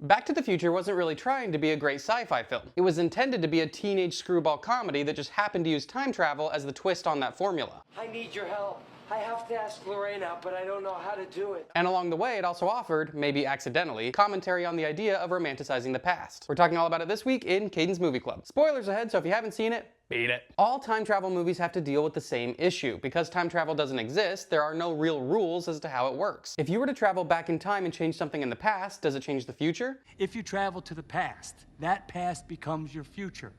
Back to the Future wasn't really trying to be a great sci-fi film. It was intended to be a teenage screwball comedy that just happened to use time travel as the twist on that formula. I need your help. I have to ask Lorraine out, but I don't know how to do it. And along the way, it also offered, maybe accidentally, commentary on the idea of romanticizing the past. We're talking all about it this week in Kaden's Movie Club. Spoilers ahead, so if you haven't seen it, beat it. All time travel movies have to deal with the same issue. Because time travel doesn't exist, there are no real rules as to how it works. If you were to travel back in time and change something in the past, does it change the future? If you travel to the past, that past becomes your future.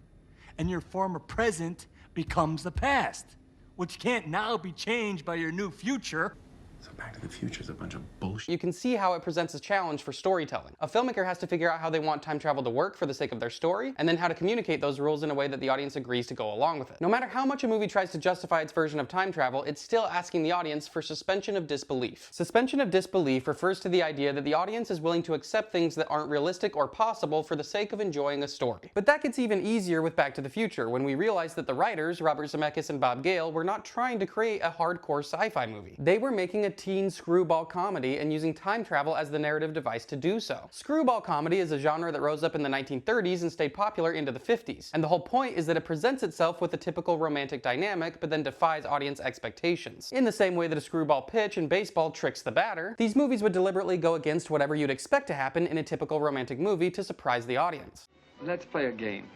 And your former present becomes the past, which can't now be changed by your new future. So Back to the Future is a bunch of bullshit. You can see how it presents a challenge for storytelling. A filmmaker has to figure out how they want time travel to work for the sake of their story, and then how to communicate those rules in a way that the audience agrees to go along with it. No matter how much a movie tries to justify its version of time travel, it's still asking the audience for suspension of disbelief. Suspension of disbelief refers to the idea that the audience is willing to accept things that aren't realistic or possible for the sake of enjoying a story. But that gets even easier with Back to the Future, when we realize that the writers, Robert Zemeckis and Bob Gale, were not trying to create a hardcore sci-fi movie. They were making a teen screwball comedy and using time travel as the narrative device to do so. Screwball comedy is a genre that rose up in the 1930s and stayed popular into the 50s. And the whole point is that it presents itself with a typical romantic dynamic, but then defies audience expectations. In the same way that a screwball pitch in baseball tricks the batter, these movies would deliberately go against whatever you'd expect to happen in a typical romantic movie to surprise the audience. Let's play a game.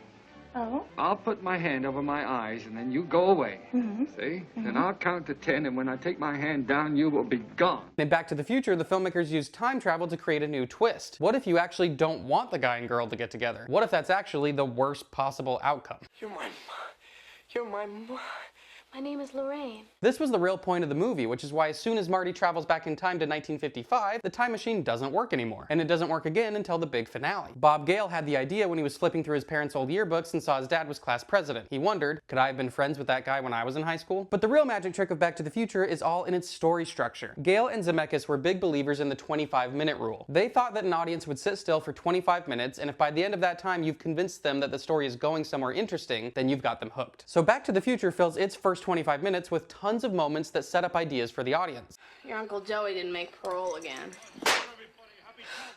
Oh? I'll put my hand over my eyes and then you go away. Mm-hmm. See? Then I'll count to 10 and when I take my hand down, you will be gone. In Back to the Future, the filmmakers used time travel to create a new twist. What if you actually don't want the guy and girl to get together? What if that's actually the worst possible outcome? My name is Lorraine. This was the real point of the movie, which is why as soon as Marty travels back in time to 1955, the time machine doesn't work anymore. And it doesn't work again until the big finale. Bob Gale had the idea when he was flipping through his parents' old yearbooks and saw his dad was class president. He wondered, could I have been friends with that guy when I was in high school? But the real magic trick of Back to the Future is all in its story structure. Gale and Zemeckis were big believers in the 25-minute rule. They thought that an audience would sit still for 25 minutes, and if by the end of that time you've convinced them that the story is going somewhere interesting, then you've got them hooked. So Back to the Future fills its first 25 minutes with tons of moments that set up ideas for the audience. Your Uncle Joey didn't make parole again.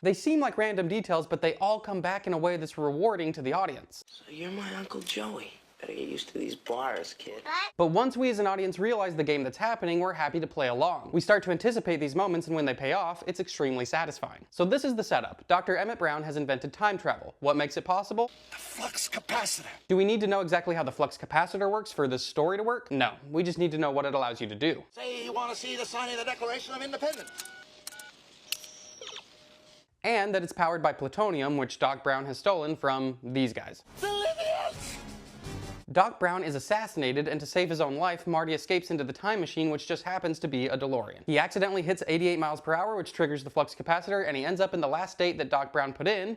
They seem like random details, but they all come back in a way that's rewarding to the audience. So you're my Uncle Joey. Better get used to these bars, kid. But once we as an audience realize the game that's happening, we're happy to play along. We start to anticipate these moments, and when they pay off, it's extremely satisfying. So this is the setup. Dr. Emmett Brown has invented time travel. What makes it possible? The flux capacitor. Do we need to know exactly how the flux capacitor works for this story to work? No. We just need to know what it allows you to do. Say you want to see the signing of the Declaration of Independence. And that it's powered by plutonium, which Doc Brown has stolen from these guys. The Libyans! Doc Brown is assassinated, and to save his own life, Marty escapes into the time machine, which just happens to be a DeLorean. He accidentally hits 88 miles per hour, which triggers the flux capacitor, and he ends up in the last date that Doc Brown put in,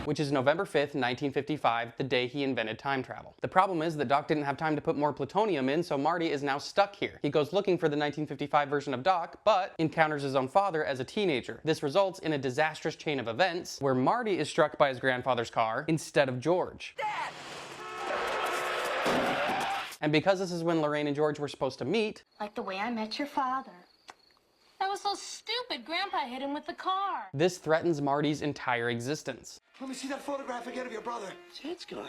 which is November 5th, 1955, the day he invented time travel. The problem is that Doc didn't have time to put more plutonium in, so Marty is now stuck here. He goes looking for the 1955 version of Doc, but encounters his own father as a teenager. This results in a disastrous chain of events where Marty is struck by his grandfather's car instead of George. Dad! And because this is when Lorraine and George were supposed to meet, Like the way I met your father. That was so stupid. Grandpa hit him with the car. this threatens Marty's entire existence. Let me see that photograph again of your brother. His head's gone.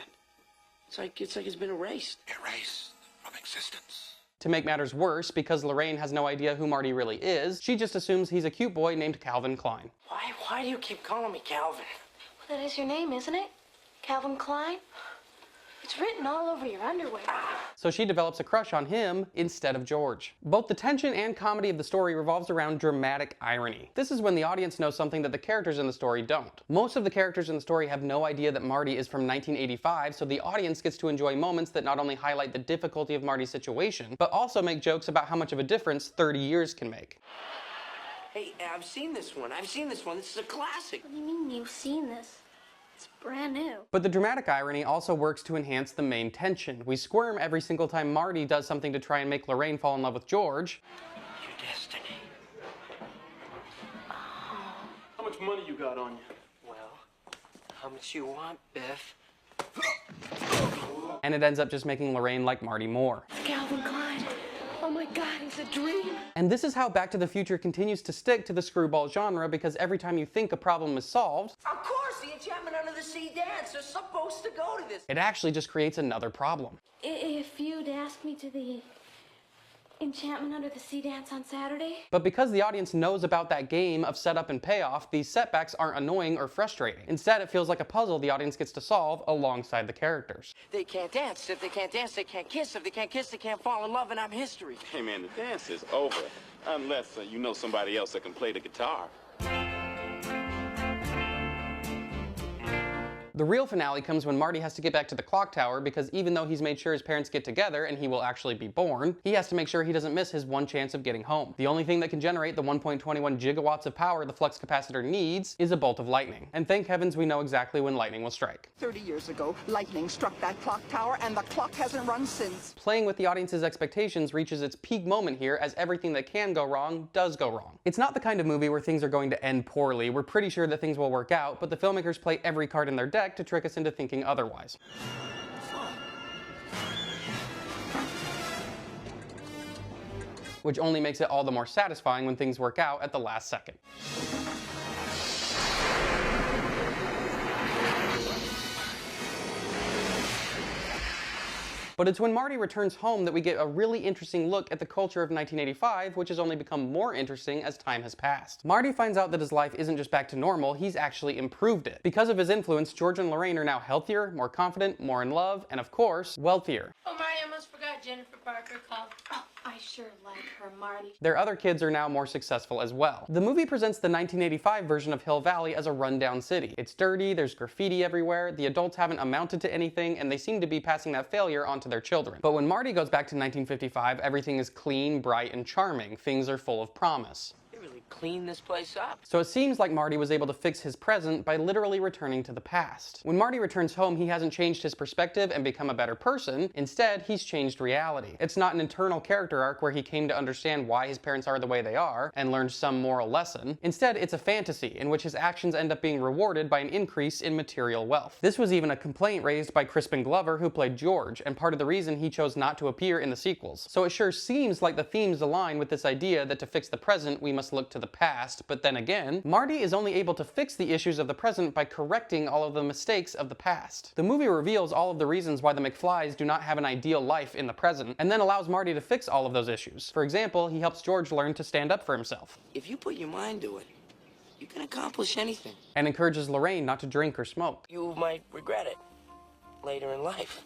It's like it's been erased. Erased from existence. To make matters worse, because Lorraine has no idea who Marty really is, she just assumes he's a cute boy named Calvin Klein. Why do you keep calling me Calvin? Well, that is your name, isn't it? Calvin Klein? It's written all over your underwear. So she develops a crush on him instead of George. Both the tension and comedy of the story revolves around dramatic irony. This is when the audience knows something that the characters in the story don't. Most of the characters in the story have no idea that Marty is from 1985, so the audience gets to enjoy moments that not only highlight the difficulty of Marty's situation, but also make jokes about how much of a difference 30 years can make. Hey, I've seen this one. This is a classic. What do you mean you've seen this? It's brand new. But the dramatic irony also works to enhance the main tension. We squirm every single time Marty does something to try and make Lorraine fall in love with George. Your destiny. How much money you got on you? Well, how much you want, Biff? And it ends up just making Lorraine like Marty more. Calvin Klein. Oh my God, it's a dream. And this is how Back to the Future continues to stick to the screwball genre, because every time you think a problem is solved, Of course, the Enchantment Under the Sea dance. They're supposed to go to this. it actually just creates another problem. If you'd asked me to the Enchantment Under the Sea dance on Saturday. But because the audience knows about that game of setup and payoff, these setbacks aren't annoying or frustrating. Instead, it feels like a puzzle the audience gets to solve alongside the characters. They can't dance. If they can't dance, they can't kiss. If they can't kiss, they can't fall in love, and I'm history. Hey man, the dance is over. Unless you know somebody else that can play the guitar. The real finale comes when Marty has to get back to the clock tower, because even though he's made sure his parents get together and he will actually be born, he has to make sure he doesn't miss his one chance of getting home. The only thing that can generate the 1.21 gigawatts of power the flux capacitor needs is a bolt of lightning. And thank heavens we know exactly when lightning will strike. 30 years ago, lightning struck that clock tower and the clock hasn't run since. Playing with the audience's expectations reaches its peak moment here, as everything that can go wrong does go wrong. It's not the kind of movie where things are going to end poorly. We're pretty sure that things will work out, but the filmmakers play every card in their deck to trick us into thinking otherwise. Which only makes it all the more satisfying when things work out at the last second. But it's when Marty returns home that we get a really interesting look at the culture of 1985, which has only become more interesting as time has passed. Marty finds out that his life isn't just back to normal, he's actually improved it. Because of his influence, George and Lorraine are now healthier, more confident, more in love, and of course, wealthier. Oh, Marty, I almost forgot Jennifer Parker called. Oh, I sure like her, Marty. Their other kids are now more successful as well. The movie presents the 1985 version of Hill Valley as a rundown city. It's dirty, there's graffiti everywhere, the adults haven't amounted to anything, and they seem to be passing that failure on to their children. But when Marty goes back to 1955, everything is clean, bright, and charming. Things are full of promise. They really cleaned this place up. So it seems like Marty was able to fix his present by literally returning to the past. When Marty returns home, he hasn't changed his perspective and become a better person. Instead, he's changed reality. It's not an internal character arc where he came to understand why his parents are the way they are and learned some moral lesson. Instead, it's a fantasy in which his actions end up being rewarded by an increase in material wealth. This was even a complaint raised by Crispin Glover, who played George, and part of the reason he chose not to appear in the sequels. So it sure seems like the themes align with this idea that to fix the present, we must look to the past. But then again, Marty is only able to fix the issues of the present by correcting all of the mistakes of the past. The movie reveals all of the reasons why the McFlys do not have an ideal life in the present, and then allows Marty to fix all of those issues. For example, he helps George learn to stand up for himself. If you put your mind to it, you can accomplish anything. And encourages Lorraine not to drink or smoke. You might regret it later in life.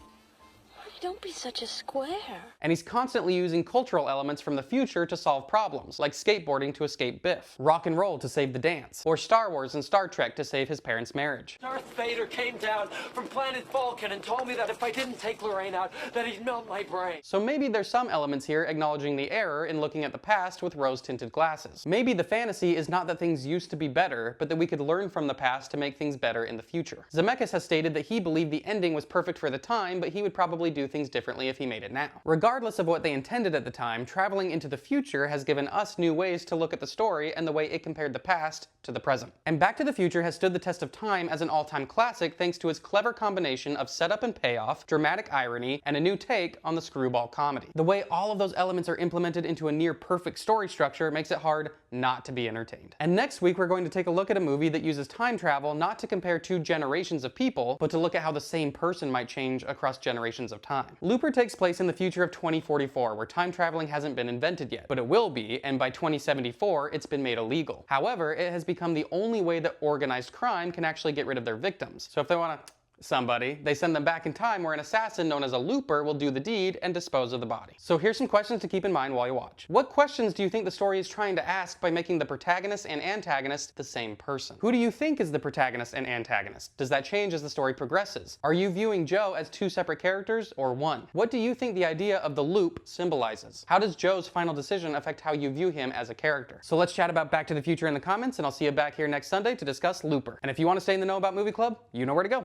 Don't be such a square. And he's constantly using cultural elements from the future to solve problems, like skateboarding to escape Biff, rock and roll to save the dance, or Star Wars and Star Trek to save his parents' marriage. Darth Vader came down from planet Vulcan and told me that if I didn't take Lorraine out, that he'd melt my brain. So maybe there's some elements here acknowledging the error in looking at the past with rose-tinted glasses. Maybe the fantasy is not that things used to be better, but that we could learn from the past to make things better in the future. Zemeckis has stated that he believed the ending was perfect for the time, but he would probably do things differently if he made it now. Regardless of what they intended at the time, traveling into the future has given us new ways to look at the story and the way it compared the past to the present. And Back to the Future has stood the test of time as an all-time classic thanks to its clever combination of setup and payoff, dramatic irony, and a new take on the screwball comedy. The way all of those elements are implemented into a near perfect story structure makes it hard not to be entertained. And next week we're going to take a look at a movie that uses time travel not to compare two generations of people, but to look at how the same person might change across generations of time. Looper takes place in the future of 2044, where time traveling hasn't been invented yet, but it will be, and by 2074 it's been made illegal. However, it has become the only way that organized crime can actually get rid of their victims. So if they want to somebody, they send them back in time where an assassin known as a looper will do the deed and dispose of the body. So here's some questions to keep in mind while you watch. What questions do you think the story is trying to ask by making the protagonist and antagonist the same person? Who do you think is the protagonist and antagonist? Does that change as the story progresses? Are you viewing Joe as two separate characters or one? What do you think the idea of the loop symbolizes? How does Joe's final decision affect how you view him as a character? So let's chat about Back to the Future in the comments, and I'll see you back here next Sunday to discuss Looper. And if you want to stay in the know about Movie Club, you know where to go.